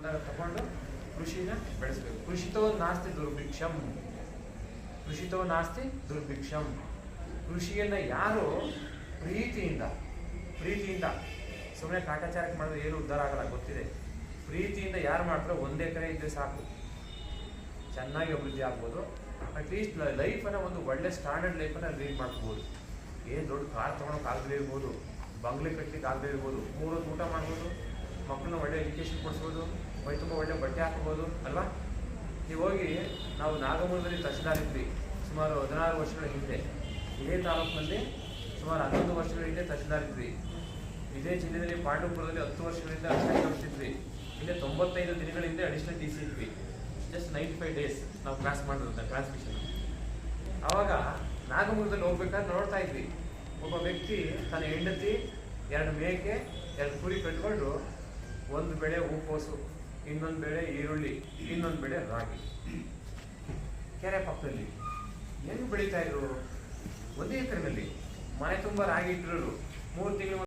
ತಗೊಂಡು ಕೃಷಿನ ಬೆಳೆಸಬೇಕು. ಕೃಷಿತೋ ನಾಸ್ತಿ ದುರ್ಭಿಕ್ಷಂ, ಕೃಷಿತೋ ನಾಸ್ತಿ ದುರ್ಭಿಕ್ಷಂ. ಕೃಷಿಯನ್ನ ಯಾರು ಪ್ರೀತಿಯಿಂದ ಸುಮ್ಮನೆ ಕಾಟಾಚಾರಕ್ಕೆ ಮಾಡಿದ್ರೆ ಏನು ಉದ್ಧಾರ ಆಗಲ್ಲ, ಗೊತ್ತಿದೆ. ಪ್ರೀತಿಯಿಂದ ಯಾರು ಮಾಡ್ತಾರೋ 1 ಎಕರೆ ಇದ್ರೆ ಸಾಕು, ಚೆನ್ನಾಗಿ ಅಭಿವೃದ್ಧಿ ಆಗ್ಬೋದು. ಅಟ್ಲೀಸ್ಟ್ ಲೈಫನ್ನು ಒಂದು ಒಳ್ಳೆ ಸ್ಟ್ಯಾಂಡರ್ಡ್ ಲೈಫನ್ನು ಲೀಡ್ ಮಾಡ್ಕೋಬೋದು. ಏನು ದೊಡ್ಡ ಕಾರ್ ತೊಗೊಳಕ್ಕಾಗದೇ ಇರ್ಬೋದು, ಬಂಗ್ಲೆ ಕಟ್ಲಿಕ್ಕೆ ಆಗದೇ ಇರ್ಬೋದು, 3 ಹೊತ್ತು ಊಟ ಮಾಡ್ಬೋದು, ಮಕ್ಕಳನ್ನ ಒಳ್ಳೆ ಎಜುಕೇಷನ್ ಕೊಡಿಸ್ಬೋದು, ಮೈ ತುಂಬ ಒಳ್ಳೆ ಬಟ್ಟೆ ಹಾಕ್ಬೋದು ಅಲ್ವಾ. ನೀವು ಹೋಗಿ, ನಾವು ನಾಗಮಂಗಲದಲ್ಲಿ ತಹಶೀಲ್ದಾರ್ ಇದ್ವಿ ಸುಮಾರು 16 ವರ್ಷಗಳ ಹಿಂದೆ. ಇದೇ ತಾಲೂಕಿನಲ್ಲಿ ಸುಮಾರು 11 ವರ್ಷಗಳ ಹಿಂದೆ ತಹಶೀಲ್ದಾರ್ ಇದ್ವಿ. ಇದೇ ಜಿಲ್ಲೆಯಲ್ಲಿ ಪಾಂಡವಪುರದಲ್ಲಿ 10 ವರ್ಷಗಳಿಂದ ಅಡಿಷನಲ್ ಕಳಿಸ್ತಿದ್ವಿ. ಇಲ್ಲೇ 95 ದಿನಗಳಿಂದ ಅಡಿಷನಲ್ ಟಿ ಸಿ ಇದ್ವಿ. ಜಸ್ಟ್ 95 ಡೇಸ್ ನಾವು ಕ್ಲಾಸ್ ಮಾಡೋದು ಟ್ರಾನ್ಸ್ಮಿಷನ್. ಆವಾಗ ನಾಗಮಂಗಲದಲ್ಲಿ ಹೋಗ್ಬೇಕಾದ್ರೆ ನೋಡ್ತಾ ಇದ್ವಿ, ಒಬ್ಬ ವ್ಯಕ್ತಿ ತನ್ನ ಹೆಂಡತಿ 2 ಮೇಕೆ 2 ಕುರಿ ಕಟ್ಕೊಂಡು 1 ಬೆಳೆ ಹೂಕೋಸು, ಇನ್ನೊಂದು ಬೆಳೆ ಈರುಳ್ಳಿ, ಇನ್ನೊಂದು ಬೆಳೆ ರಾಗಿ, ಕೆರೆ ಪಕ್ಕದಲ್ಲಿ ಹೆಂಗೆ ಬೆಳೀತಾ ಇದ್ರು? 1 ಎಕರೆನಲ್ಲಿ ಮನೆ ತುಂಬ ರಾಗಿ ಇಟ್ಟಿರೋರು 3 ತಿಂಗಳು